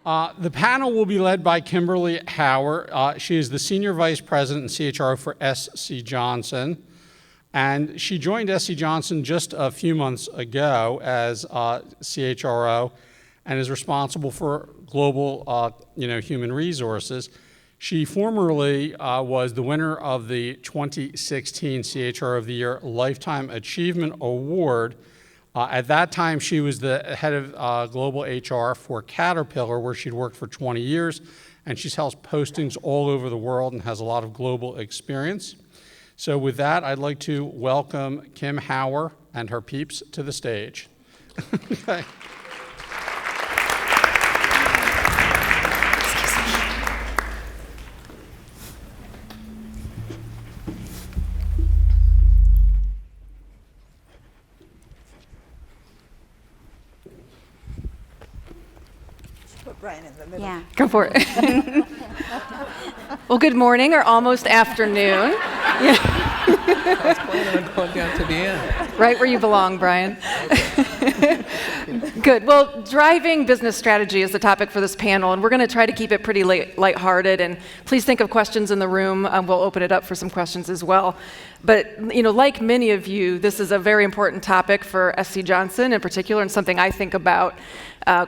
The panel will be led by Kimberly Hauer. She is the Senior Vice President and CHRO for SC Johnson. And she joined SC Johnson just a few months ago as CHRO and is responsible for global human resources. She formerly was the winner of the 2016 CHRO of the Year Lifetime Achievement Award. At that time, she was the head of global HR for Caterpillar, where she'd worked for 20 years, and she's held postings all over the world and has a lot of global experience. So with that, I'd like to welcome Kim Hauer and her peeps to the stage. Okay. Brian in the middle. Yeah. Go for it. Well, good morning or almost afternoon. I was planning on going down to the end. Right where you belong, Brian. Good. Well, driving business strategy is the topic for this panel, and we're going to try to keep it pretty lighthearted. And please think of questions in the room. We'll open it up for some questions as well. But like many of you, this is a very important topic for SC Johnson in particular, and something I think about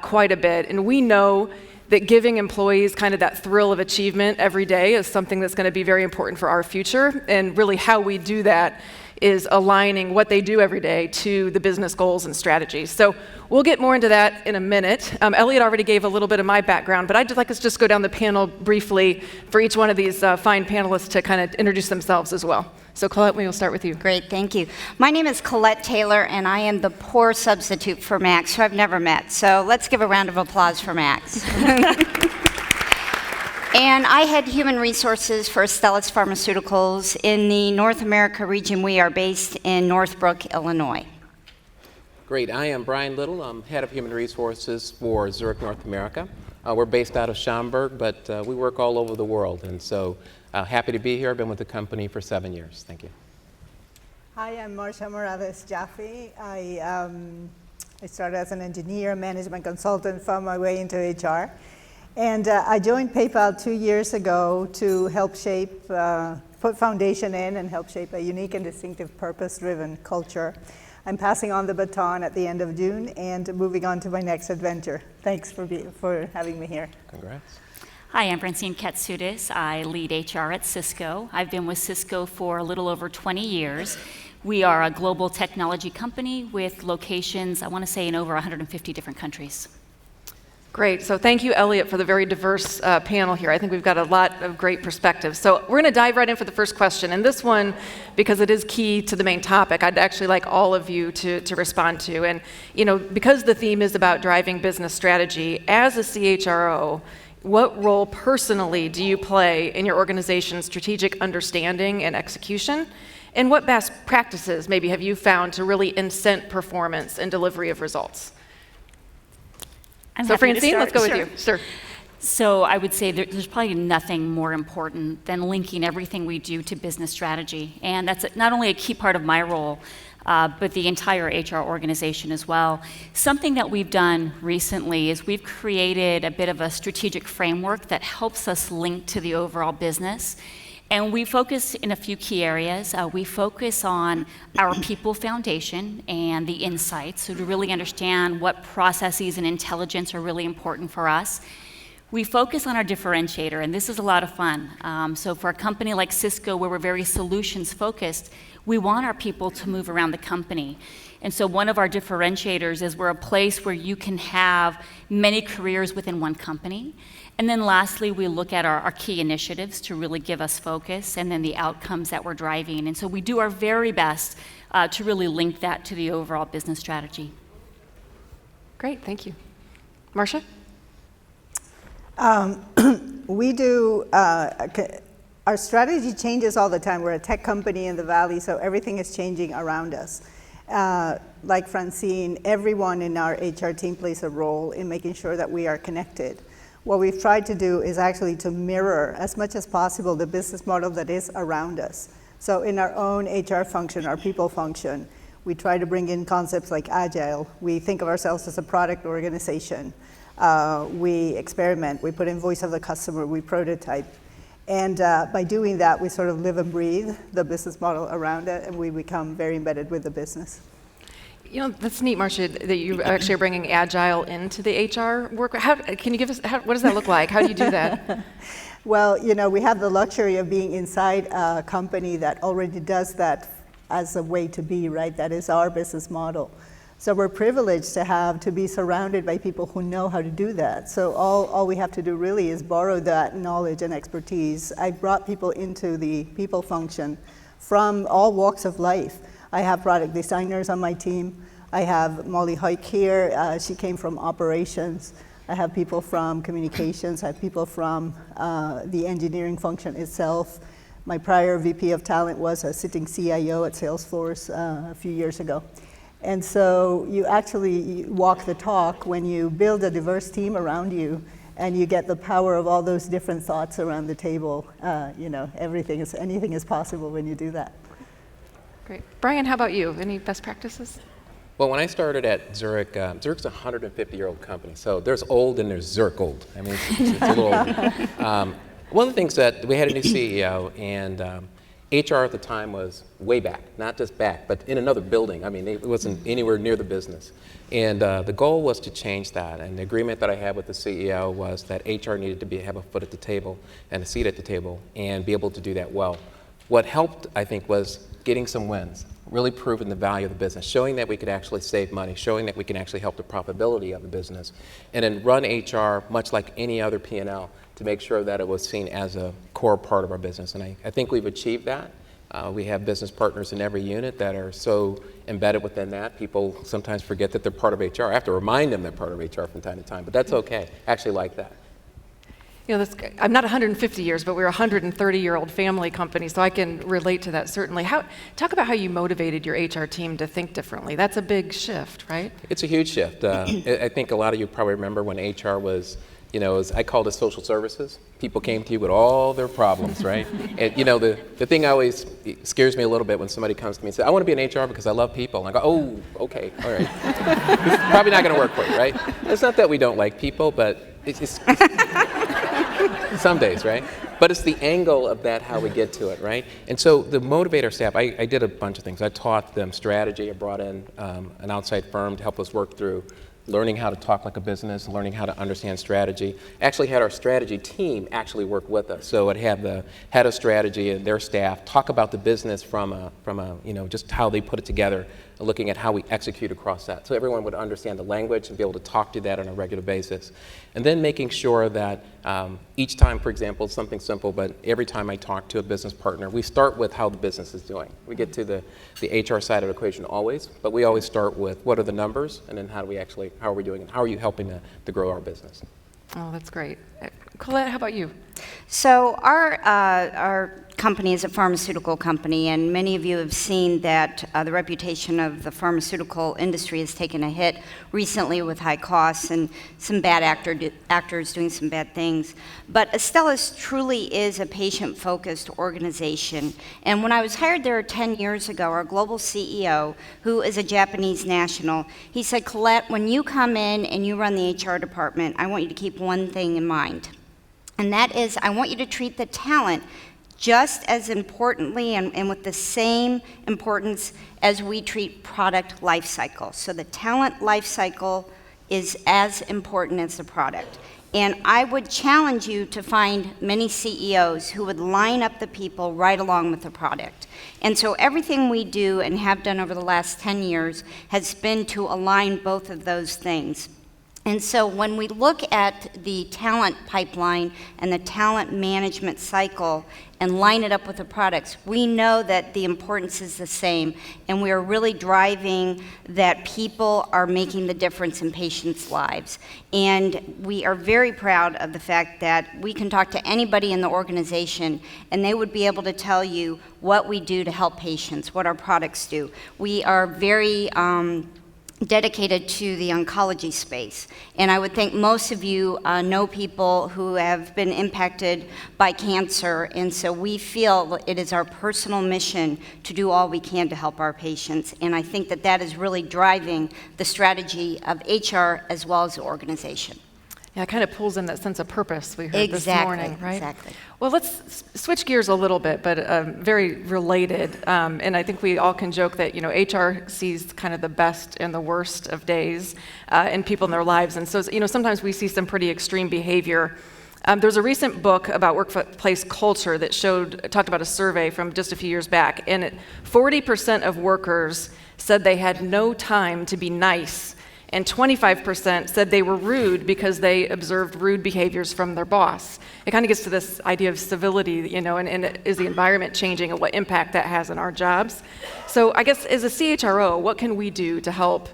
quite a bit. And we know that giving employees kind of that thrill of achievement every day is something that's going to be very important for our future. And really how we do that is aligning what they do every day to the business goals and strategies. So we'll get more into that in a minute. Elliot already gave a little bit of my background, but I'd like us to just go down the panel briefly for each one of these fine panelists to kind of introduce themselves as well. So Colette, we'll start with you. Great, thank you. My name is Colette Taylor, and I am the poor substitute for Max, who I've never met. So let's give a round of applause for Max. And I head human resources for Astellas Pharmaceuticals. In the North America region, we are based in Northbrook, Illinois. Great. I am Brian Little. I'm head of human resources for Zurich North America. We're based out of Schaumburg, but we work all over the world. And so happy to be here. I've been with the company for 7 years. Thank you. Hi, I'm Marcia Morales Jaffe. I started as an engineer, management consultant, found my way into HR. And I joined PayPal 2 years ago to help shape, put foundation in and help shape a unique and distinctive purpose-driven culture. I'm passing on the baton at the end of June and moving on to my next adventure. Thanks for having me here. Congrats. Hi, I'm Francine Katsudis. I lead HR at Cisco. I've been with Cisco for a little over 20 years. We are a global technology company with locations, I want to say, in over 150 different countries. Great. So thank you, Elliot, for the very diverse panel here. I think we've got a lot of great perspectives. So we're going to dive right in for the first question. And this one, because it is key to the main topic, I'd actually like all of you to respond to. And, because the theme is about driving business strategy, as a CHRO, what role personally do you play in your organization's strategic understanding and execution? And what best practices maybe have you found to really incent performance and delivery of results? So Francine, let's go with you. Sure. So I would say there's probably nothing more important than linking everything we do to business strategy. And that's not only a key part of my role, but the entire HR organization as well. Something that we've done recently is we've created a bit of a strategic framework that helps us link to the overall business. And we focus in a few key areas. We focus on our people foundation and the insights, so to really understand what processes and intelligence are really important for us. We focus on our differentiator, and this is a lot of fun. So for a company like Cisco, where we're very solutions focused, we want our people to move around the company. And so one of our differentiators is we're a place where you can have many careers within one company. And then lastly, we look at our key initiatives to really give us focus, and then the outcomes that we're driving. And so we do our very best to really link that to the overall business strategy. Great, thank you. Marcia? We do, our strategy changes all the time. We're a tech company in the Valley, so everything is changing around us. Like Francine, everyone in our HR team plays a role in making sure that we are connected. What we've tried to do is actually to mirror as much as possible the business model that is around us. So in our own HR function, our people function, we try to bring in concepts like agile. We think of ourselves as a product organization. We experiment, we put in voice of the customer, we prototype. And by doing that, we sort of live and breathe the business model around it, and we become very embedded with the business. You know, that's neat, Marcia, that you actually are bringing Agile into the HR work. Can you give us, what does that look like? How do you do that? Well, you know, we have the luxury of being inside a company that already does that as a way to be, right? That is our business model. So we're privileged to be surrounded by people who know how to do that. So all we have to do really is borrow that knowledge and expertise. I brought people into the people function from all walks of life. I have product designers on my team. I have Molly Hoyk here. She came from operations. I have people from communications. I have people from the engineering function itself. My prior VP of talent was a sitting CIO at Salesforce a few years ago. And so you actually walk the talk when you build a diverse team around you, and you get the power of all those different thoughts around the table. You know, anything is possible when you do that. Great. Brian, how about you? Any best practices? Well, when I started at Zurich, Zurich's a 150-year-old company, so there's old and there's Zurich old. I mean, it's a little older. One of the things that we had a new CEO, and HR at the time was way back, not just back, but in another building. I mean, it wasn't anywhere near the business. And the goal was to change that, and the agreement that I had with the CEO was that HR needed to have a foot at the table and a seat at the table and be able to do that well. What helped, I think, was getting some wins, really proving the value of the business, showing that we could actually save money, showing that we can actually help the profitability of the business, and then run HR much like any other P&L to make sure that it was seen as a core part of our business. And I think we've achieved that. We have business partners in every unit that are so embedded within that. People sometimes forget that they're part of HR. I have to remind them they're part of HR from time to time, but that's okay. I actually like that. You know, I'm not 150 years, but we're a 130-year-old family company, so I can relate to that certainly. Talk about how you motivated your HR team to think differently. That's a big shift, right? It's a huge shift. I think a lot of you probably remember when HR was, you know, I called it social services. People came to you with all their problems, right? And you know, the thing always scares me a little bit when somebody comes to me and says, I want to be in HR because I love people. And I go, oh, okay, all right. It's probably not going to work for you, right? It's not that we don't like people, but it's some days, right? But it's the angle of that, how we get to it, right? And so the motivator staff, I did a bunch of things. I taught them strategy. I brought in an outside firm to help us work through learning how to talk like a business, learning how to understand strategy. Actually had our strategy team actually work with us. So I'd have the head of strategy and their staff talk about the business from a you know, just how they put it together, looking at how we execute across that. So everyone would understand the language and be able to talk to that on a regular basis. And then making sure that each time, for example, it's something simple, but every time I talk to a business partner, we start with how the business is doing. We get to the HR side of the equation always, but we always start with what are the numbers, and then how are we doing, and how are you helping to grow our business? Oh, that's great. Colette, how about you? So our company is a pharmaceutical company, and many of you have seen that the reputation of the pharmaceutical industry has taken a hit recently with high costs and some bad actors doing some bad things. But Astellas truly is a patient-focused organization. And when I was hired there 10 years ago, our global CEO, who is a Japanese national, he said, Colette, when you come in and you run the HR department, I want you to keep one thing in mind. And that is, I want you to treat the talent just as importantly and with the same importance as we treat product life cycle. So the talent life cycle is as important as the product. And I would challenge you to find many CEOs who would line up the people right along with the product. And so everything we do and have done over the last 10 years has been to align both of those things. And so when we look at the talent pipeline and the talent management cycle and line it up with the products, we know that the importance is the same, and we are really driving that people are making the difference in patients' lives. And we are very proud of the fact that we can talk to anybody in the organization, and they would be able to tell you what we do to help patients, what our products do. We are very dedicated to the oncology space. And I would think most of you know people who have been impacted by cancer, and so we feel it is our personal mission to do all we can to help our patients. And I think that that is really driving the strategy of HR as well as the organization. Yeah, it kind of pulls in that sense of purpose we heard this morning, right? Exactly. Well, let's switch gears a little bit, but very related. And I think we all can joke that, HR sees kind of the best and the worst of days in people in their lives. And so, sometimes we see some pretty extreme behavior. There's a recent book about workplace culture that talked about a survey from just a few years back, and 40% of workers said they had no time to be nice, and 25% said they were rude because they observed rude behaviors from their boss. It kind of gets to this idea of civility, and is the environment changing and what impact that has on our jobs. So I guess as a CHRO, what can we do to help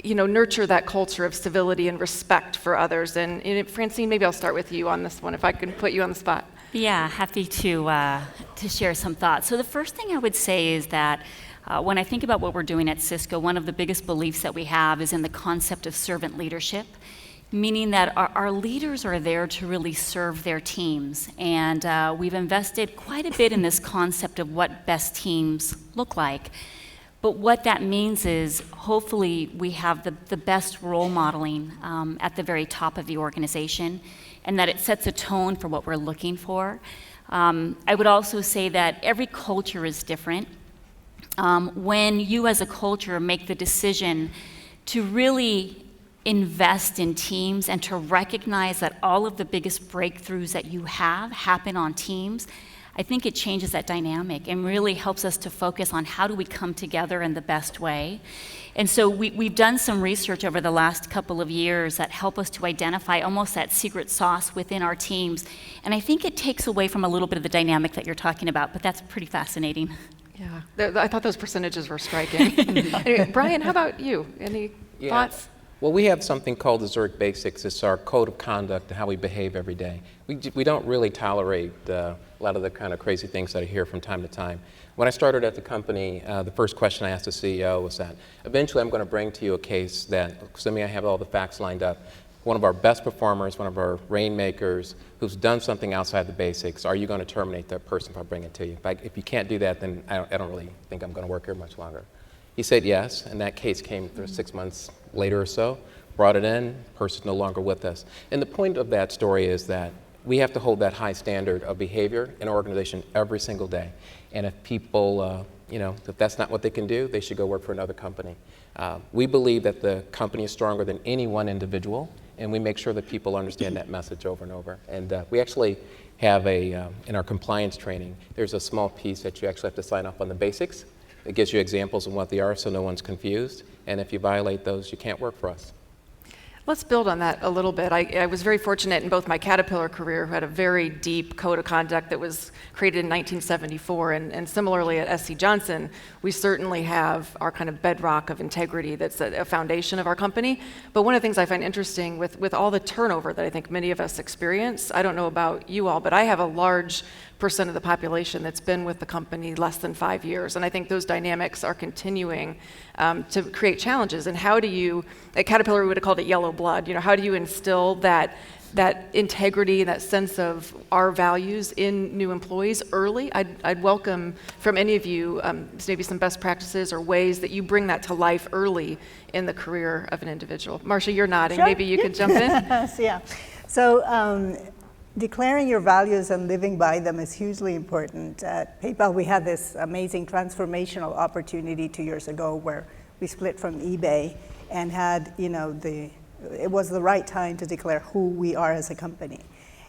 nurture that culture of civility and respect for others? And Francine, maybe I'll start with you on this one, if I can put you on the spot. Yeah, happy to share some thoughts. So the first thing I would say is that when I think about what we're doing at Cisco, one of the biggest beliefs that we have is in the concept of servant leadership, meaning that our leaders are there to really serve their teams. And we've invested quite a bit in this concept of what best teams look like. But what that means is hopefully we have the best role modeling at the very top of the organization, and that it sets a tone for what we're looking for. I would also say that every culture is different. When you as a culture make the decision to really invest in teams and to recognize that all of the biggest breakthroughs that you have happen on teams, I think it changes that dynamic and really helps us to focus on how do we come together in the best way. And so we've done some research over the last couple of years that help us to identify almost that secret sauce within our teams. And I think it takes away from a little bit of the dynamic that you're talking about, but that's pretty fascinating. Yeah, I thought those percentages were striking. Anyway, Brian, how about you? Any thoughts? Well, we have something called the Zurich Basics. It's our code of conduct and how we behave every day. We don't really tolerate a lot of the kind of crazy things that I hear from time to time. When I started at the company, the first question I asked the CEO was that, eventually I'm going to bring to you a case that, assuming I have all the facts lined up, one of our best performers, one of our rainmakers, who's done something outside the basics, are you going to terminate that person if I bring it to you? If you can't do that, then I don't really think I'm going to work here much longer. He said yes, and that case came through 6 months later or so, brought it in, person's no longer with us. And the point of that story is that we have to hold that high standard of behavior in our organization every single day. And if people, if that's not what they can do, they should go work for another company. We believe that the company is stronger than any one individual, and we make sure that people understand that message over and over. And we actually have in our compliance training, there's a small piece that you actually have to sign off on the basics. It gives you examples of what they are so no one's confused. And if you violate those, you can't work for us. Let's build on that a little bit. I was very fortunate in both my Caterpillar career, who had a very deep code of conduct that was created in 1974, and similarly at SC Johnson, we certainly have our kind of bedrock of integrity that's a foundation of our company. But one of the things I find interesting with all the turnover that I think many of us experience, I don't know about you all, but I have a large percent of the population that's been with the company less than 5 years. And I think those dynamics are continuing to create challenges. And how do you, at Caterpillar we would have called it yellow blood, how do you instill that integrity, that sense of our values in new employees early? I'd welcome from any of you maybe some best practices or ways that you bring that to life early in the career of an individual. Marcia, you're nodding. Sure. Maybe you could jump in. Yeah. So declaring your values and living by them is hugely important. At PayPal, we had this amazing transformational opportunity 2 years ago where we split from eBay and had, it was the right time to declare who we are as a company.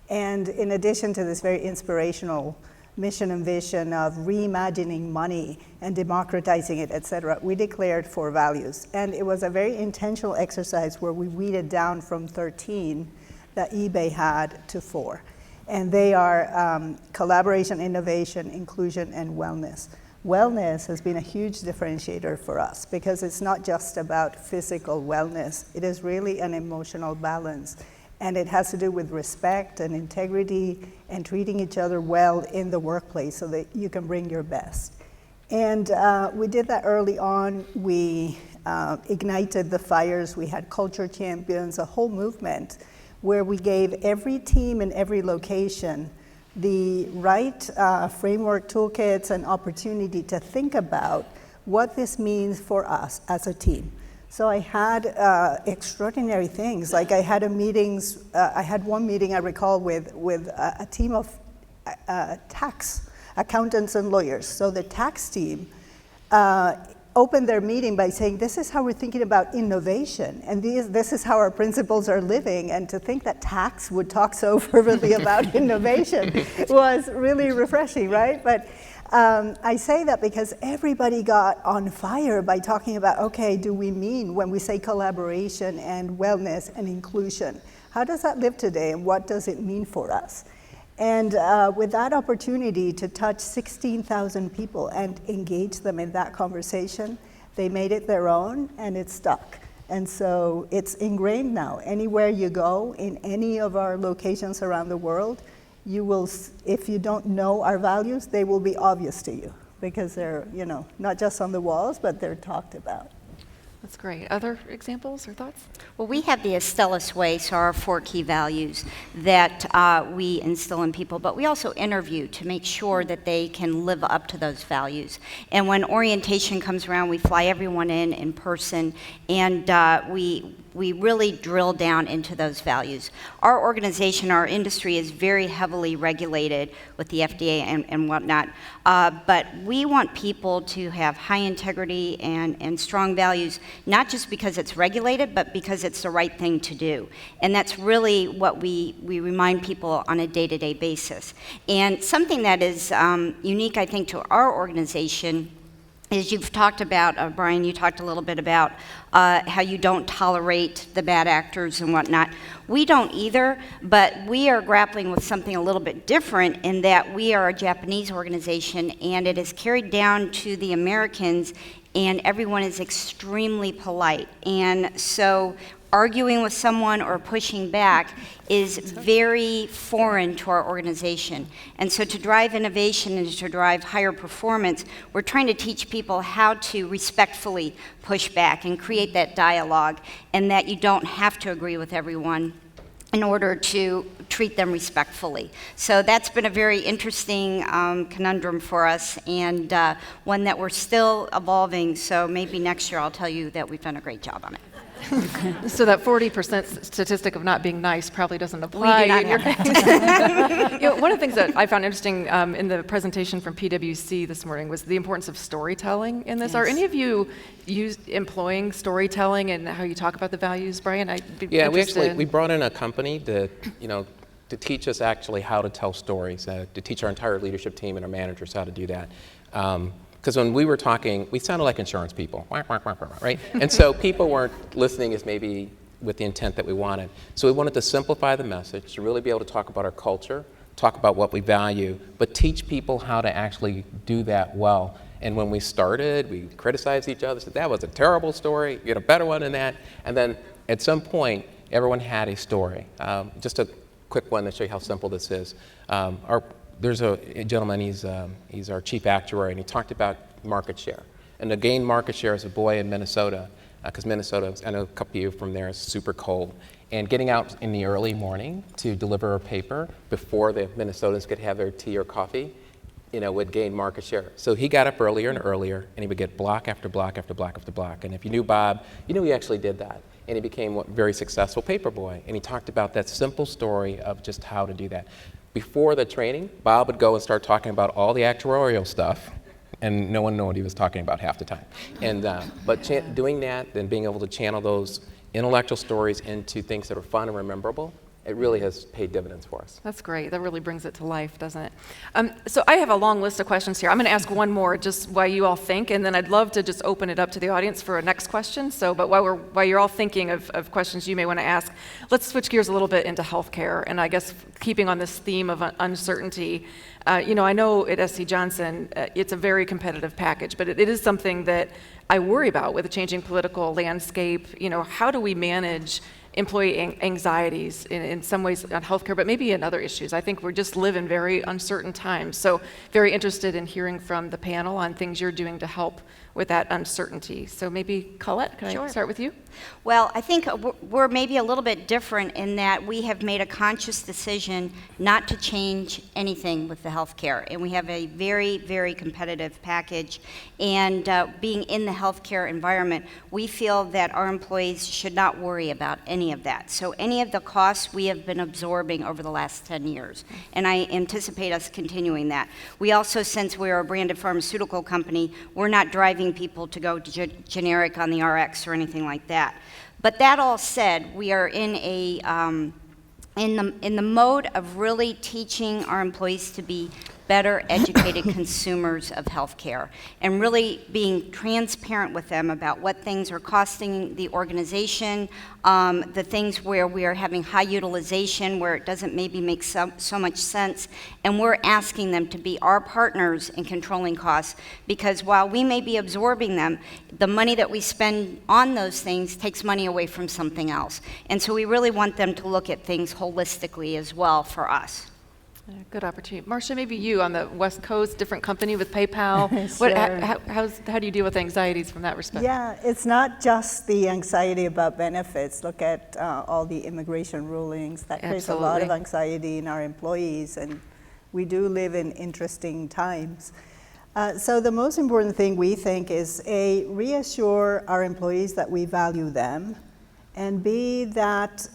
And in addition to this very inspirational mission and vision of reimagining money and democratizing it, et cetera, we declared 4 values. And it was a very intentional exercise where we weeded down from 13 that eBay had to 4. And they are collaboration, innovation, inclusion, and wellness. Wellness has been a huge differentiator for us because it's not just about physical wellness. It is really an emotional balance. And it has to do with respect and integrity and treating each other well in the workplace so that you can bring your best. And we did that early on. We ignited the fires. We had culture champions, a whole movement where we gave every team in every location the right framework, toolkits, and opportunity to think about what this means for us as a team. So I had extraordinary things. Like I had I had one meeting I recall with a team of tax accountants and lawyers. So the tax team opened their meeting by saying, this is how we're thinking about innovation, and this is how our principals are living. And to think that tax would talk so fervently about innovation was really refreshing, right? But I say that because everybody got on fire by talking about, okay, do we mean when we say collaboration and wellness and inclusion? How does that live today, and what does it mean for us? And with that opportunity to touch 16,000 people and engage them in that conversation, they made it their own, and it stuck. And so it's ingrained now. Anywhere you go, in any of our locations around the world, you will, if you don't know our values, they will be obvious to you, because they're, not just on the walls, but they're talked about. That's great. Other examples or thoughts? Well, we have the Estellas Way, so our 4 key values that we instill in people, but we also interview to make sure that they can live up to those values. And when orientation comes around, we fly everyone in person, and we really drill down into those values. Our organization, our industry is very heavily regulated with the FDA and whatnot, but we want people to have high integrity and strong values, not just because it's regulated, but because it's the right thing to do. And that's really what we remind people on a day-to-day basis. And something that is unique, I think, to our organization is you've talked about, Brian, you talked a little bit about how you don't tolerate the bad actors and whatnot. We don't either, but we are grappling with something a little bit different in that we are a Japanese organization, and it is carried down to the Americans, and everyone is extremely polite. And so arguing with someone or pushing back is very foreign to our organization. And so to drive innovation and to drive higher performance, we're trying to teach people how to respectfully push back and create that dialogue, and that you don't have to agree with everyone in order to treat them respectfully. So that's been a very interesting conundrum for us, and one that we're still evolving. So maybe next year I'll tell you that we've done a great job on it. So that 40% statistic of not being nice probably doesn't apply. We do not in your have case. One of the things that I found interesting in the presentation from PwC this morning was the importance of storytelling in this. Yes. Are any of you employing storytelling and how you talk about the values, Brian? I'd be interested. we brought in a company to teach us actually how to tell stories, to teach our entire leadership team and our managers how to do that. Because when we were talking, we sounded like insurance people, right? And so people weren't listening as maybe with the intent that we wanted. So we wanted to simplify the message, to really be able to talk about our culture, talk about what we value, but teach people how to actually do that well. And when we started, we criticized each other, said that was a terrible story, get a better one than that. And then at some point, everyone had a story. Just a quick one to show you how simple this is. There's a gentleman, he's our chief actuary, and he talked about market share. And to gain market share as a boy in Minnesota, because Minnesota, I know a couple of you from there, is super cold. And getting out in the early morning to deliver a paper before the Minnesotans could have their tea or coffee, would gain market share. So he got up earlier and earlier, and he would get block after block after block after block. And if you knew Bob, you knew he actually did that. And he became a very successful paper boy. And he talked about that simple story of just how to do that. Before the training, Bob would go and start talking about all the actuarial stuff, and no one knew what he was talking about half the time. And but doing that and being able to channel those intellectual stories into things that are fun and rememberable, it really has paid dividends for us. That's great. That really brings it to life, doesn't it? So I have a long list of questions here. I'm going to ask one more, just while you all think, and then I'd love to just open it up to the audience for a next question. So, but while you're all thinking of questions you may want to ask, let's switch gears a little bit into healthcare. And I guess keeping on this theme of uncertainty, I know at SC Johnson, it's a very competitive package, but it is something that I worry about with a changing political landscape. How do we manage employee anxieties in some ways on healthcare, but maybe in other issues. I think we just live in very uncertain times. So very interested in hearing from the panel on things you're doing to help with that uncertainty. So maybe Colette, can I start with you? Well, I think we're maybe a little bit different in that we have made a conscious decision not to change anything with the healthcare, and we have a very, very competitive package. And being in the healthcare environment, we feel that our employees should not worry about any of that. So any of the costs we have been absorbing over the last 10 years, and I anticipate us continuing that. We also, since we're a branded pharmaceutical company, we're not driving people to go generic on the RX or anything like that. But that all said, we are in the mode of really teaching our employees to be better educated consumers of healthcare, and really being transparent with them about what things are costing the organization, the things where we are having high utilization, where it doesn't maybe make so much sense, and we're asking them to be our partners in controlling costs, because while we may be absorbing them, the money that we spend on those things takes money away from something else. And so we really want them to look at things holistically as well for us. Good opportunity. Marcia, maybe you on the West Coast, different company with PayPal. Sure. How do you deal with anxieties from that respect? Yeah, it's not just the anxiety about benefits. Look at all the immigration rulings. That creates a lot of anxiety in our employees, and we do live in interesting times. So the most important thing we think is A, reassure our employees that we value them, and B, that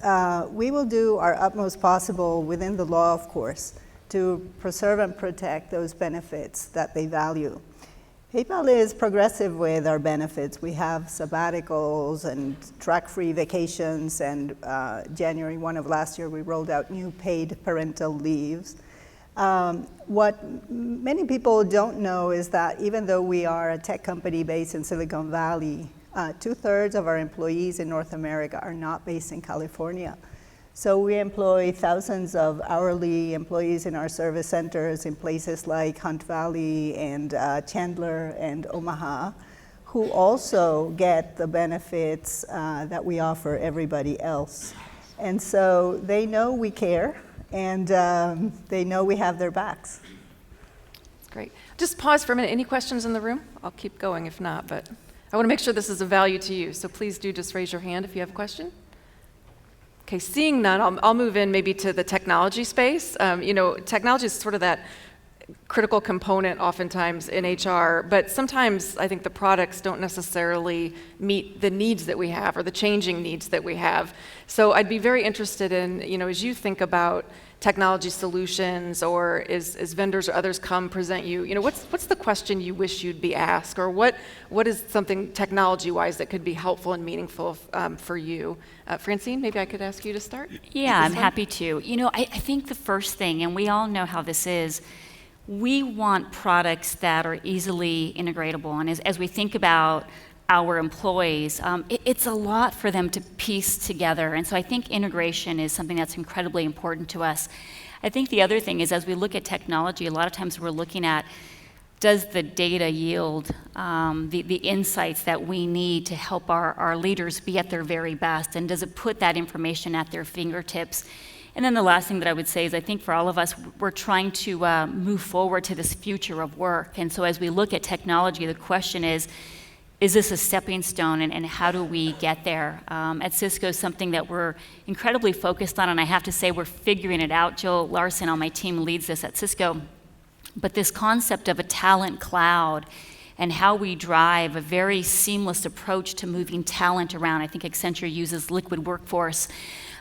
we will do our utmost possible within the law, of course, to preserve and protect those benefits that they value. PayPal is progressive with our benefits. We have sabbaticals and track-free vacations, and January 1 of last year, we rolled out new paid parental leaves. What many people don't know is that even though we are a tech company based in Silicon Valley, 2/3 of our employees in North America are not based in California. So we employ thousands of hourly employees in our service centers in places like Hunt Valley and Chandler and Omaha, who also get the benefits that we offer everybody else. And so they know we care, and they know we have their backs. Great. Just pause for a minute. Any questions in the room? I'll keep going if not, but I want to make sure this is of value to you. So please do just raise your hand if you have a question. Okay, seeing none, I'll move in maybe to the technology space. Technology is sort of that critical component oftentimes in HR, but sometimes I think the products don't necessarily meet the needs that we have or the changing needs that we have. So I'd be very interested in, as you think about technology solutions, or as vendors or others come present you, what's the question you wish you'd be asked, or what is something technology-wise that could be helpful and meaningful for you? Francine, maybe I could ask you to start? Yeah, I'm happy to. I think the first thing, and we all know how this is, we want products that are easily integratable. And as we think about our employees, it's a lot for them to piece together. And so I think integration is something that's incredibly important to us. I think the other thing is, as we look at technology, a lot of times we're looking at, does the data yield the insights that we need to help our leaders be at their very best? And does it put that information at their fingertips? And then the last thing that I would say is, I think for all of us, we're trying to move forward to this future of work. And so as we look at technology, the question is this a stepping stone, and how do we get there? At Cisco, something that we're incredibly focused on, and I have to say we're figuring it out. Jill Larson on my team leads this at Cisco. But this concept of a talent cloud and how we drive a very seamless approach to moving talent around. I think Accenture uses Liquid Workforce.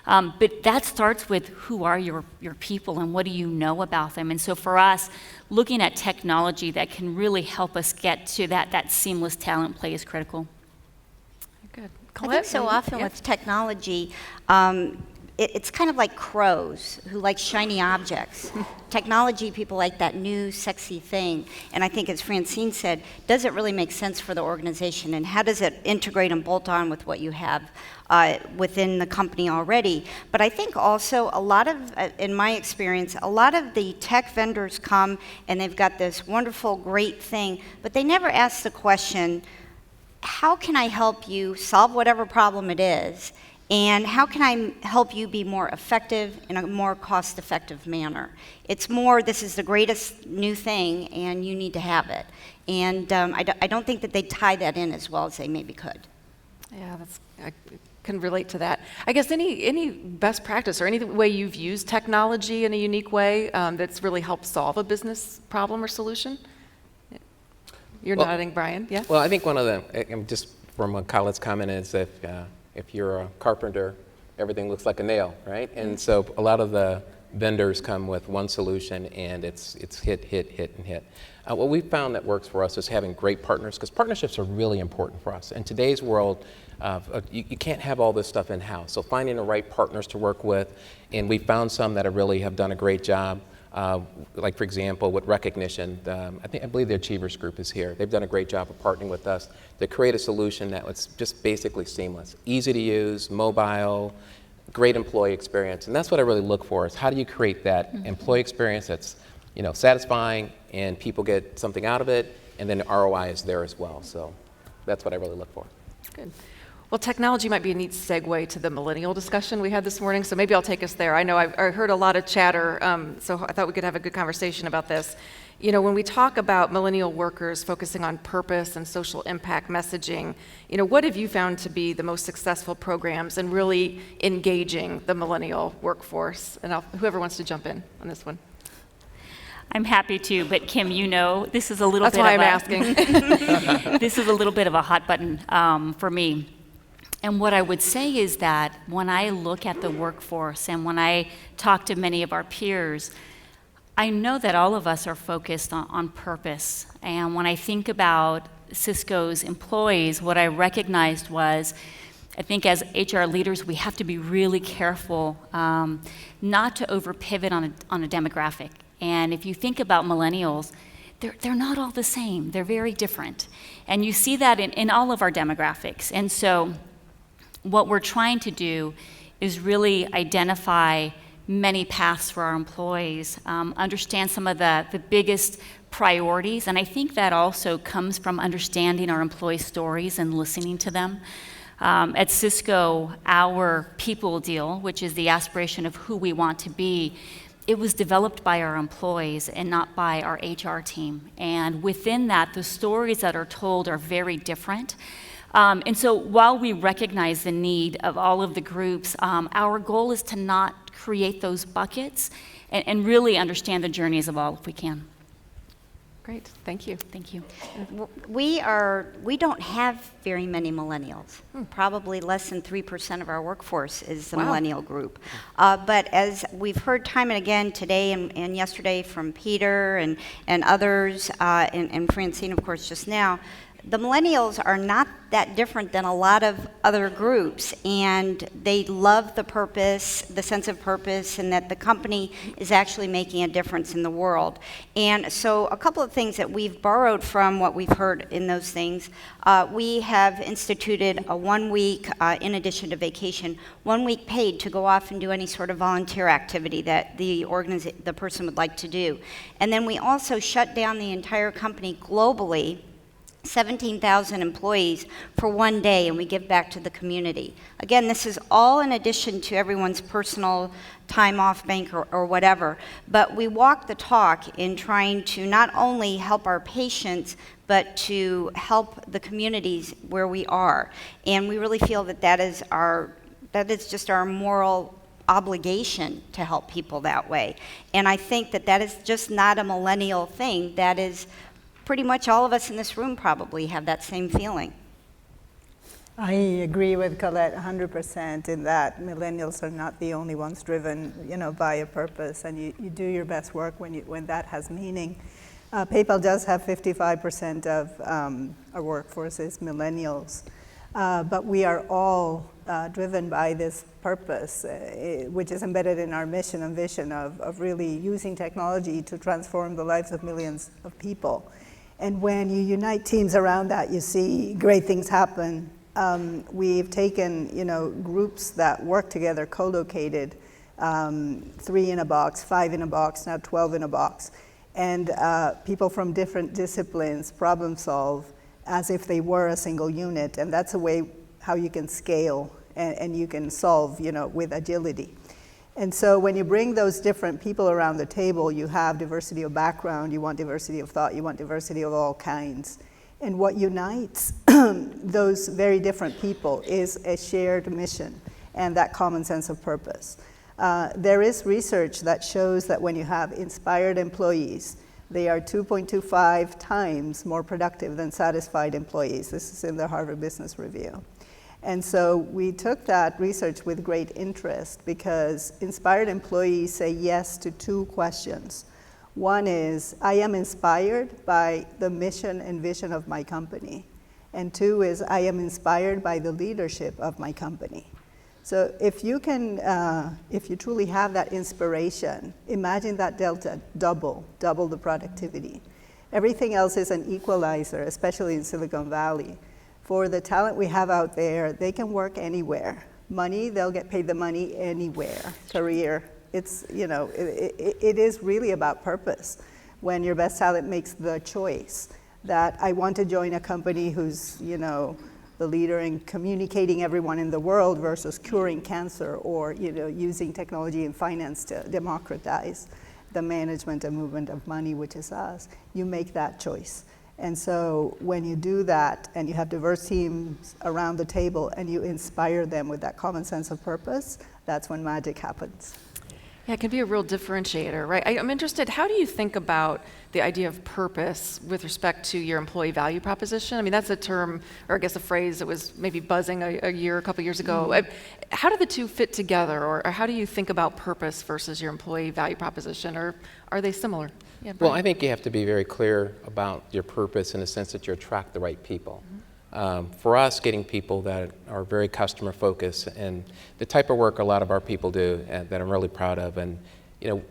But that starts with, who are your people and what do you know about them? And so for us, looking at technology that can really help us get to that seamless talent play is critical. Good. I think so often with technology, it's kind of like crows who like shiny objects. Technology people like that new, sexy thing. And I think, as Francine said, does it really make sense for the organization? And how does it integrate and bolt on with what you have within the company already? But I think also a lot of, in my experience, a lot of the tech vendors come and they've got this wonderful, great thing, but they never ask the question, how can I help you solve whatever problem it is? And how can I help you be more effective in a more cost-effective manner? It's more, this is the greatest new thing, and you need to have it. And I don't think that they tie that in as well as they maybe could. Yeah, I can relate to that. I guess any best practice or any way you've used technology in a unique way that's really helped solve a business problem or solution? You're nodding, Brian. Yeah. Well, I think one of the, just from what Colette's comment is, if you're a carpenter, everything looks like a nail, right? And so a lot of the vendors come with one solution, and it's hit, and hit. What we've found that works for us is having great partners, because partnerships are really important for us. In today's world, you can't have all this stuff in-house. So finding the right partners to work with, and we found some that really have done a great job. Like, for example, with recognition, I believe the Achievers Group is here. They've done a great job of partnering with us to create a solution that was just basically seamless, easy to use, mobile, great employee experience. And that's what I really look for, is how do you create that employee experience that's satisfying, and people get something out of it, and then the ROI is there as well. So that's what I really look for. Good. Well, technology might be a neat segue to the millennial discussion we had this morning, so maybe I'll take us there. I know I heard a lot of chatter, so I thought we could have a good conversation about this. When we talk about millennial workers focusing on purpose and social impact messaging, what have you found to be the most successful programs in really engaging the millennial workforce? And whoever wants to jump in on this one. I'm happy to, but Kim, this is a little That's bit why of I'm asking. This is a little bit of a hot button for me. And what I would say is that when I look at the workforce and when I talk to many of our peers, I know that all of us are focused on purpose. And when I think about Cisco's employees, what I recognized was, I think as HR leaders, we have to be really careful not to over pivot on a demographic. And if you think about millennials, they're not all the same. They're very different. And you see that in all of our demographics. And so what we're trying to do is really identify many paths for our employees, understand some of the biggest priorities. And I think that also comes from understanding our employee stories and listening to them. At Cisco, our people deal, which is the aspiration of who we want to be, it was developed by our employees and not by our HR team. And within that, the stories that are told are very different. And so while we recognize the need of all of the groups, our goal is to not create those buckets and really understand the journeys of all if we can. Great, thank you. Thank you. We don't have very many millennials. Probably less than 3% of our workforce is the millennial group. But as we've heard time and again today and yesterday from Peter and others, and Francine, of course, just now, the millennials are not that different than a lot of other groups, and they love the purpose, the sense of purpose, and that the company is actually making a difference in the world. And so a couple of things that we've borrowed from what we've heard in those things, we have instituted a 1 week, in addition to vacation, 1 week paid to go off and do any sort of volunteer activity that the person would like to do. And then we also shut down the entire company globally, 17,000 employees for 1 day, and we give back to the community. Again, this is all in addition to everyone's personal time off bank or whatever, but we walk the talk in trying to not only help our patients, but to help the communities where we are. And we really feel that is just our moral obligation to help people that way. And I think that is just not a millennial thing. That is pretty much all of us in this room probably have that same feeling. I agree with Colette 100% in that millennials are not the only ones driven, by a purpose, and you do your best work when that has meaning. PayPal does have 55% of our workforce is millennials, but we are all driven by this purpose, which is embedded in our mission and vision of really using technology to transform the lives of millions of people. And when you unite teams around that, you see great things happen. We've taken, groups that work together, co-located, 3 in a box, 5 in a box, now 12 in a box. And people from different disciplines problem solve as if they were a single unit. And that's a way how you can scale and you can solve, with agility. And so when you bring those different people around the table, you have diversity of background, you want diversity of thought, you want diversity of all kinds. And what unites those very different people is a shared mission and that common sense of purpose. There is research that shows that when you have inspired employees, they are 2.25 times more productive than satisfied employees. This is in the Harvard Business Review. And so we took that research with great interest because inspired employees say yes to two questions. One is, I am inspired by the mission and vision of my company. And two is, I am inspired by the leadership of my company. So if you truly have that inspiration, imagine that delta, double the productivity. Everything else is an equalizer, especially in Silicon Valley. For the talent we have out there, they can work anywhere. Money, they'll get paid the money anywhere. Career, it's, it is really about purpose. When your best talent makes the choice that I want to join a company who's, the leader in communicating everyone in the world versus curing cancer or, using technology and finance to democratize the management and movement of money, which is us, you make that choice. And so when you do that and you have diverse teams around the table and you inspire them with that common sense of purpose, that's when magic happens. Yeah, it can be a real differentiator, right? I'm interested, how do you think about the idea of purpose with respect to your employee value proposition? I mean, that's a term, or I guess a phrase that was maybe buzzing a couple years ago. Mm-hmm. How do the two fit together, or how do you think about purpose versus your employee value proposition, or are they similar? Yeah, well, I think you have to be very clear about your purpose in the sense that you attract the right people. Mm-hmm. For us, getting people that are very customer focused and the type of work a lot of our people do that I'm really proud of. And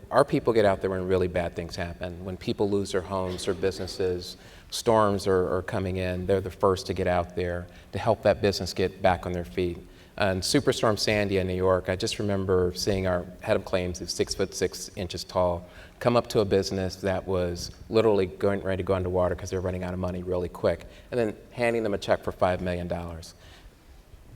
our people get out there when really bad things happen. When people lose their homes, their businesses, storms are coming in, they're the first to get out there to help that business get back on their feet. And Superstorm Sandy in New York, I just remember seeing our head of claims, who's 6'6" tall, come up to a business that was literally ready to go underwater because they were running out of money really quick, and then handing them a check for $5 million.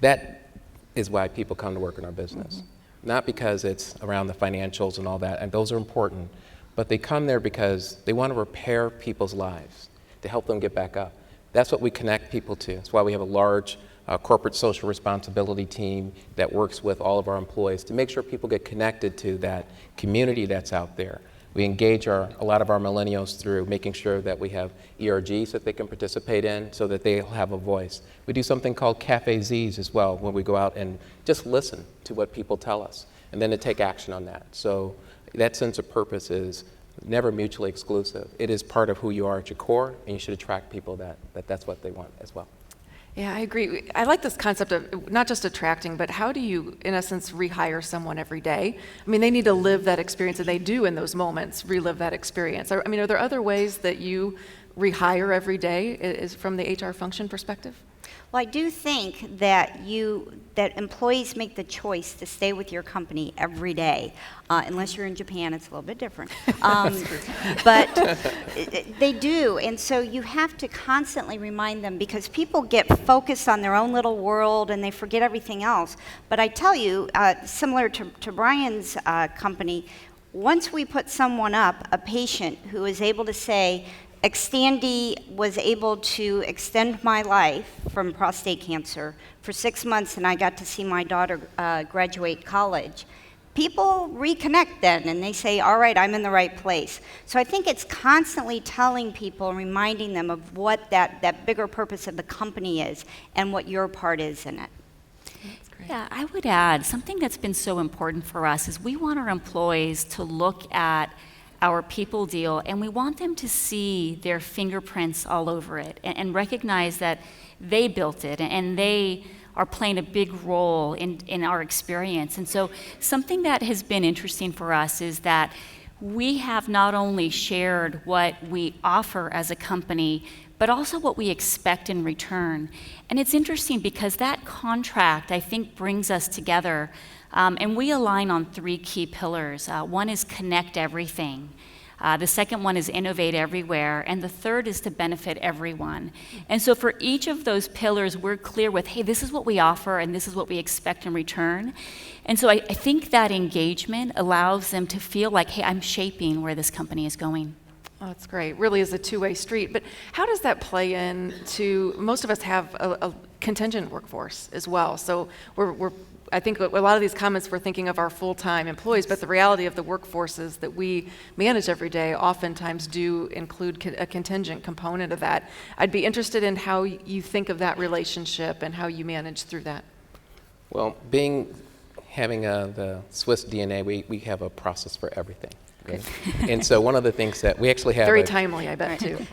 That is why people come to work in our business. Mm-hmm. Not because it's around the financials and all that, and those are important, but they come there because they want to repair people's lives, to help them get back up. That's what we connect people to. That's why we have a large corporate social responsibility team that works with all of our employees to make sure people get connected to that community that's out there. We engage a lot of our millennials through making sure that we have ERGs that they can participate in so that they'll have a voice. We do something called Cafe Z's as well, when we go out and just listen to what people tell us and then to take action on that. So that sense of purpose is never mutually exclusive. It is part of who you are at your core, and you should attract people that's what they want as well. Yeah, I agree. I like this concept of not just attracting, but how do you, in essence, rehire someone every day? I mean, they need to live that experience, and they do in those moments relive that experience. I mean, are there other ways that you rehire every day is from the HR function perspective? Well, I do think that employees make the choice to stay with your company every day. Unless you're in Japan, it's a little bit different. But they do, and so you have to constantly remind them, because people get focused on their own little world and they forget everything else. But I tell you, similar to Brian's company, once we put someone up, a patient who is able to say, Xtandi was able to extend my life from prostate cancer for 6 months, and I got to see my daughter graduate college. People reconnect then, and they say, all right, I'm in the right place. So I think it's constantly telling people and reminding them of what that bigger purpose of the company is and what your part is in it. Yeah, I would add, something that's been so important for us is we want our employees to look at our people deal, and we want them to see their fingerprints all over it and recognize that they built it and they are playing a big role in our experience. And so something that has been interesting for us is that we have not only shared what we offer as a company, but also what we expect in return. And it's interesting because that contract, I think, brings us together. And we align on 3 key pillars. One is connect everything. The second one is innovate everywhere. And the third is to benefit everyone. And so for each of those pillars, we're clear with, hey, this is what we offer and this is what we expect in return. And so I think that engagement allows them to feel like, hey, I'm shaping where this company is going. Oh, that's great. Really is a two-way street. But how does that play in to, most of us have a contingent workforce as well. So I think a lot of these comments, we're thinking of our full-time employees, but the reality of the workforces that we manage every day oftentimes do include a contingent component of that. I'd be interested in how you think of that relationship and how you manage through that. Well, having the Swiss DNA, we have a process for everything. Okay? And so one of the things that we actually have... Very timely, I bet, too.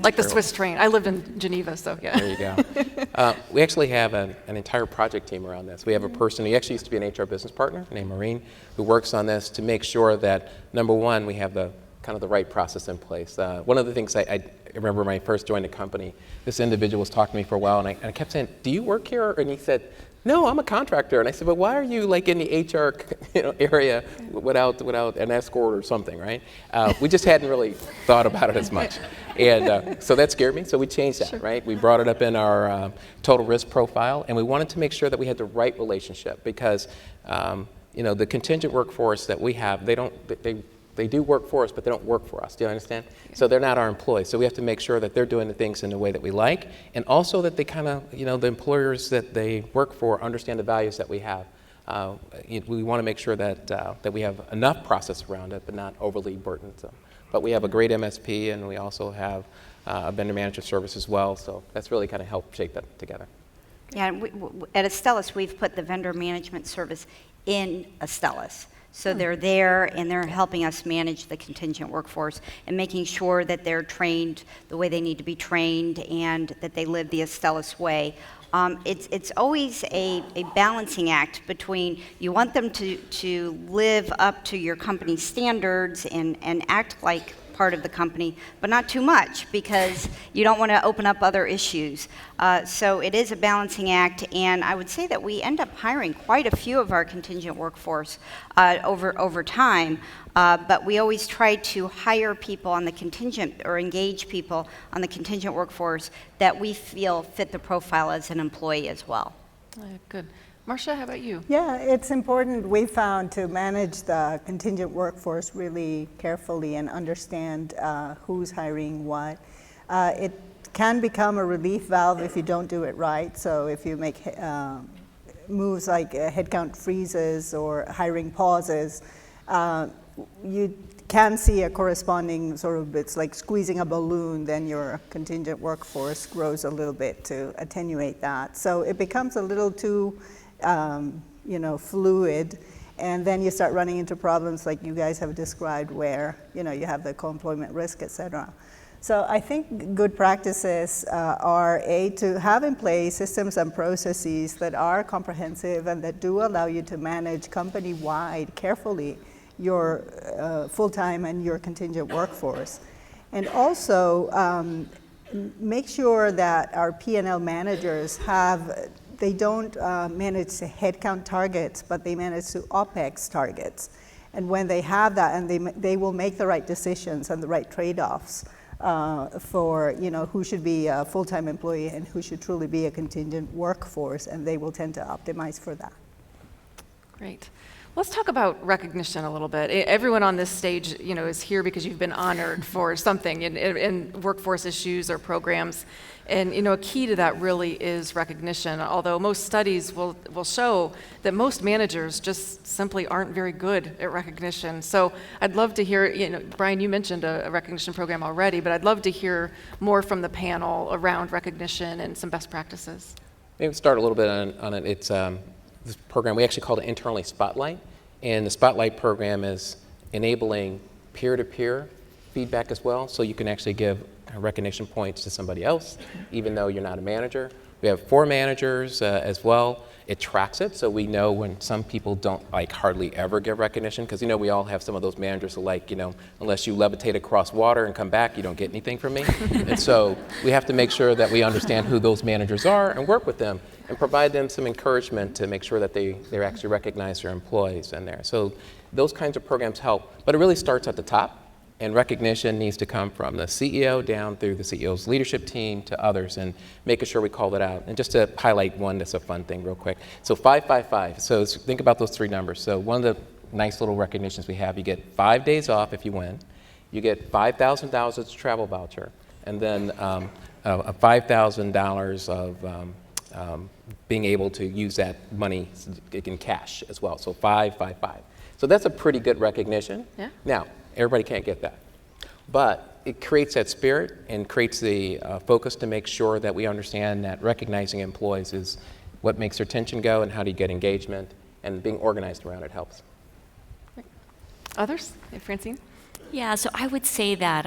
Like the Swiss train. I lived in Geneva, so yeah. There you go. We actually have an entire project team around this. We have a person who actually used to be an HR business partner named Maureen, who works on this to make sure that, number one, we have the right process in place. One of the things I remember when I first joined the company, this individual was talking to me for a while, and I kept saying, do you work here? And he said, no, I'm a contractor. And I said, but why are you like in the HR area without an escort or something, right? We just hadn't really thought about it as much. And so that scared me, so we changed that, right? We brought it up in our total risk profile, and we wanted to make sure that we had the right relationship because, the contingent workforce that we have, they do work for us, but they don't work for us. Do you understand? So they're not our employees. So we have to make sure that they're doing the things in the way that we like, and also that they the employers that they work for understand the values that we have. We want to make sure that we have enough process around it, but not overly burdensome. But we have a great MSP, and we also have a vendor management service as well. So that's really kind of helped shape that together. Yeah, at Astellas, we've put the vendor management service in Astellas. So they're there and they're helping us manage the contingent workforce and making sure that they're trained the way they need to be trained and that they live the Astellas way. It's always a balancing act between you want them to live up to your company's standards and act like part of the company, but not too much because you don't want to open up other issues. So it is a balancing act, and I would say that we end up hiring quite a few of our contingent workforce over time, but we always try to hire people on the contingent or engage people on the contingent workforce that we feel fit the profile as an employee as well. Good. Marcia, how about you? Yeah, it's important, we found, to manage the contingent workforce really carefully and understand who's hiring what. It can become a relief valve if you don't do it right. So if you make moves like headcount freezes or hiring pauses, you can see a corresponding sort of, it's like squeezing a balloon, then your contingent workforce grows a little bit to attenuate that. So it becomes a little too fluid, and then you start running into problems like you guys have described where, you have the co-employment risk, et cetera. So I think good practices are to have in place systems and processes that are comprehensive and that do allow you to manage company-wide carefully your full-time and your contingent workforce. And also make sure that our P&L managers they don't manage the headcount targets, but they manage to OPEX targets. And when they have that, and they will make the right decisions and the right trade-offs for who should be a full-time employee and who should truly be a contingent workforce, and they will tend to optimize for that. Great. Let's talk about recognition a little bit. Everyone on this stage, is here because you've been honored for something in workforce issues or programs. And, a key to that really is recognition, although most studies will show that most managers just simply aren't very good at recognition. So I'd love to hear, Brian, you mentioned a recognition program already, but I'd love to hear more from the panel around recognition and some best practices. Maybe start a little bit on it. It's this program, we actually call it internally Spotlight. And the Spotlight program is enabling peer-to-peer feedback as well, so you can actually give recognition points to somebody else, even though you're not a manager. We have 4 managers as well. It tracks it, so we know when some people don't hardly ever give recognition, because we all have some of those managers who unless you levitate across water and come back, you don't get anything from me. And so we have to make sure that we understand who those managers are and work with them and provide them some encouragement to make sure that they actually recognize their employees in there. So those kinds of programs help, but it really starts at the top. And recognition needs to come from the CEO down through the CEO's leadership team to others, and making sure we call it out. And just to highlight one that's a fun thing real quick. So 555, so think about those three numbers. So one of the nice little recognitions we have, you get 5 days off if you win, you get $5,000 as a travel voucher, and then $5,000 of being able to use that money in cash as well. So 555. So that's a pretty good recognition. Yeah. Now, everybody can't get that. But it creates that spirit and creates the focus to make sure that we understand that recognizing employees is what makes retention go and how do you get engagement, and being organized around it helps. Others? Francine? Yeah, so I would say that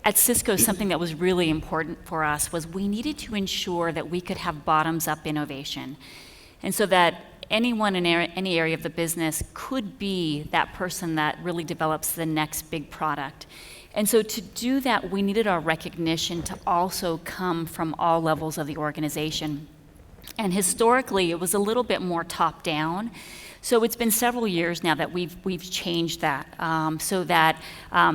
at Cisco, something that was really important for us was we needed to ensure that we could have bottoms-up innovation. And so that anyone in any area of the business could be that person that really develops the next big product. And so to do that, we needed our recognition to also come from all levels of the organization. And historically, it was a little bit more top-down. So it's been several years now that we've changed that so that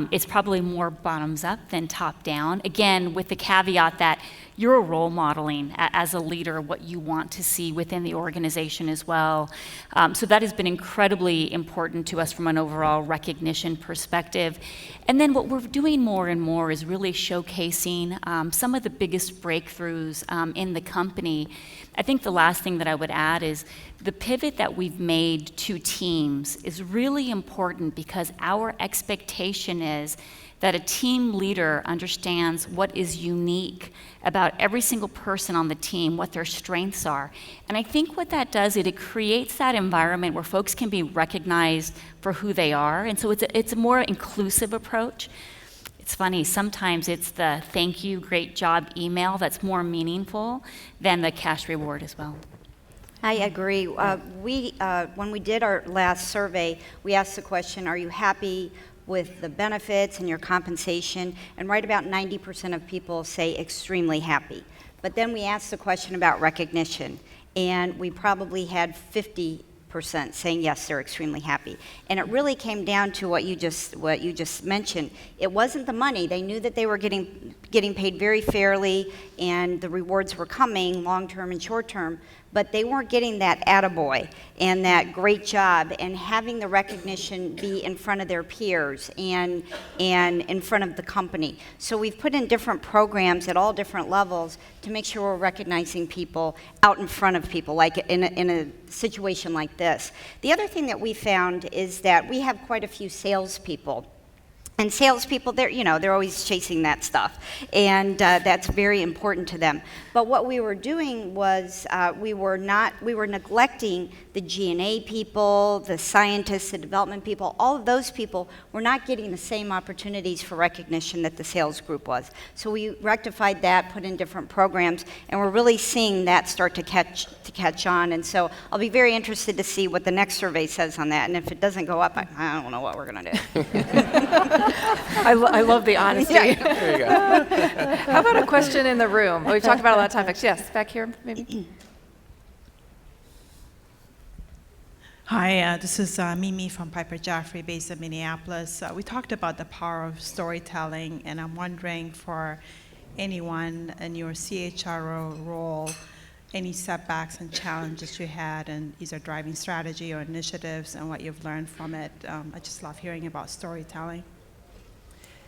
it's probably more bottoms up than top down. Again, with the caveat that you're role modeling as a leader what you want to see within the organization as well. So that has been incredibly important to us from an overall recognition perspective. And then what we're doing more and more is really showcasing some of the biggest breakthroughs in the company. I think the last thing that I would add is the pivot that we've made to teams is really important because our expectation is that a team leader understands what is unique about every single person on the team, what their strengths are. And I think what that does is it creates that environment where folks can be recognized for who they are. And so it's a more inclusive approach. It's funny, sometimes it's the thank you, great job email that's more meaningful than the cash reward as well. I agree. When we did our last survey, we asked the question, are you happy with the benefits and your compensation? And right about 90% of people say extremely happy. But then we asked the question about recognition, and we probably had 50% saying yes, they're extremely happy. And it really came down to what you just mentioned. It wasn't the money. They knew that they were getting paid very fairly, and the rewards were coming, long-term and short-term, but they weren't getting that attaboy and that great job and having the recognition be in front of their peers and in front of the company. So we've put in different programs at all different levels to make sure we're recognizing people out in front of people, like in a situation like this. The other thing that we found is that we have quite a few salespeople. And salespeople, they're always chasing that stuff, and that's very important to them. But what we were doing was we were neglecting the G&A people, the scientists, the development people. All of those people were not getting the same opportunities for recognition that the sales group was. So we rectified that, put in different programs, and we're really seeing that start to catch on. And so I'll be very interested to see what the next survey says on that. And if it doesn't go up, I don't know what we're going to do. I love the honesty. Yeah. There you go. How about a question in the room? We've talked about a lot of topics. Yes, back here, maybe. Hi, this is Mimi from Piper Jaffray, based in Minneapolis. We talked about the power of storytelling, and I'm wondering for anyone in your CHRO role, any setbacks and challenges you had in either driving strategy or initiatives and what you've learned from it. I just love hearing about storytelling.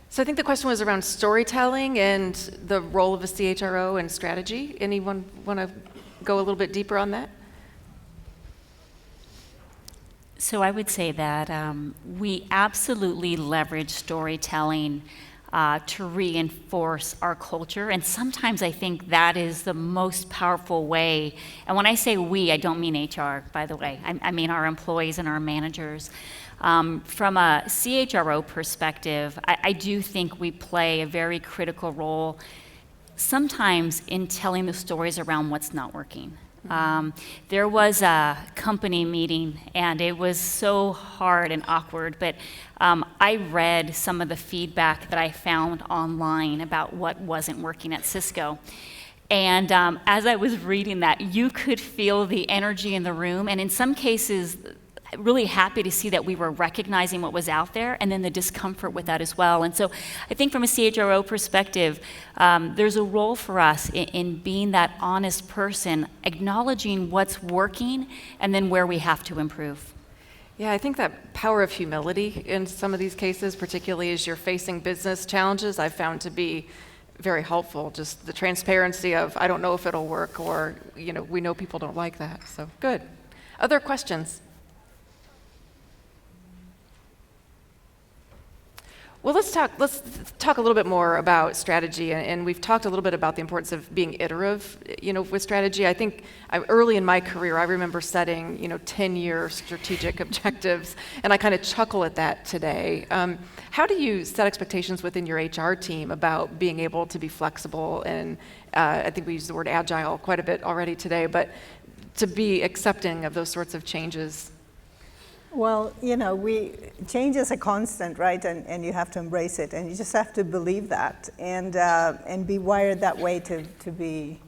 So I think the question was around storytelling and the role of a CHRO and strategy. Anyone want to go a little bit deeper on that? So I would say that we absolutely leverage storytelling to reinforce our culture, and sometimes I think that is the most powerful way. And when I say we, I don't mean HR, by the way. I mean our employees and our managers. From a CHRO perspective, I do think we play a very critical role sometimes in telling the stories around what's not working. There was a company meeting, and it was so hard and awkward, but I read some of the feedback that I found online about what wasn't working at Cisco. And as I was reading that, you could feel the energy in the room, and in some cases, really happy to see that we were recognizing what was out there and then the discomfort with that as well. And so I think from a CHRO perspective, there's a role for us in being that honest person, acknowledging what's working and then where we have to improve. Yeah, I think that power of humility in some of these cases, particularly as you're facing business challenges, I've found to be very helpful. Just the transparency of, I don't know if it'll work, or, we know people don't like that. So good. Other questions? Well, let's talk a little bit more about strategy, and we've talked a little bit about the importance of being iterative, with strategy. I think early in my career, I remember setting, 10-year strategic objectives, and I kind of chuckle at that today. How do you set expectations within your HR team about being able to be flexible, and I think we use the word agile quite a bit already today, but to be accepting of those sorts of changes? Well, change is a constant, right? And you have to embrace it, and you just have to believe that, and be wired that way to be,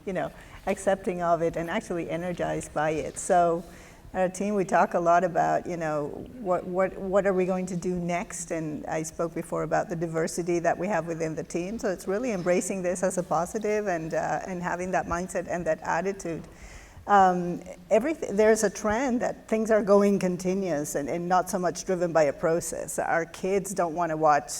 accepting of it and actually energized by it. So, our team, we talk a lot about, what are we going to do next? And I spoke before about the diversity that we have within the team. So it's really embracing this as a positive and having that mindset and that attitude. There's a trend that things are going continuous and not so much driven by a process. Our kids don't want to watch,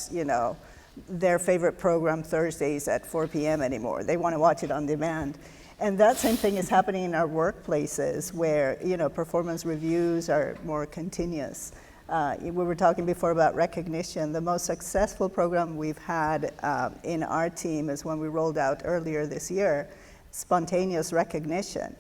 their favorite program Thursdays at 4 p.m. anymore. They want to watch it on demand. And that same thing is happening in our workplaces where, performance reviews are more continuous. We were talking before about recognition. The most successful program we've had in our team is when we rolled out earlier this year, spontaneous recognition.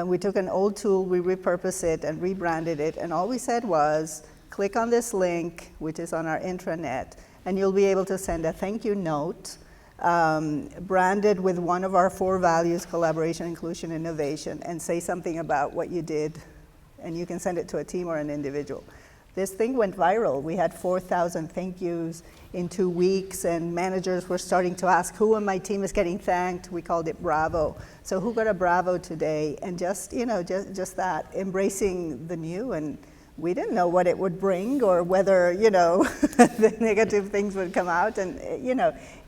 We took an old tool, we repurposed it and rebranded it, and all we said was, click on this link, which is on our intranet, and you'll be able to send a thank you note, branded with one of our 4 values, collaboration, inclusion, innovation, and say something about what you did, and you can send it to a team or an individual. This thing went viral. We had 4,000 thank yous in 2 weeks, and managers were starting to ask, who on my team is getting thanked? We called it Bravo. So who got a Bravo today? And just that, embracing the new, and we didn't know what it would bring or whether, the negative things would come out. And,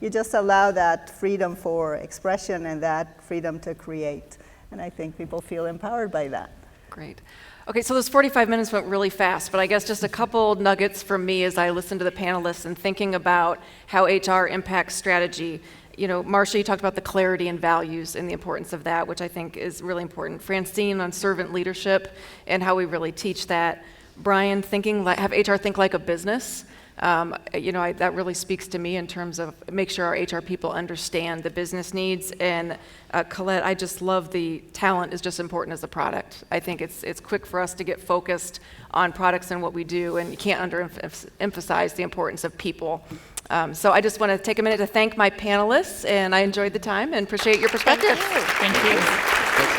you just allow that freedom for expression and that freedom to create. And I think people feel empowered by that. Great. Okay, so those 45 minutes went really fast, but I guess just a couple nuggets from me as I listened to the panelists and thinking about how HR impacts strategy. Marcia, you talked about the clarity and values and the importance of that, which I think is really important. Francine on servant leadership and how we really teach that. Brian, have HR think like a business. That really speaks to me in terms of make sure our HR people understand the business needs. And Colette, I just love the talent is just important as a product. I think it's quick for us to get focused on products and what we do, and you can't underemphasize the importance of people. So I just want to take a minute to thank my panelists, and I enjoyed the time and appreciate your perspective. Thank you. Thanks,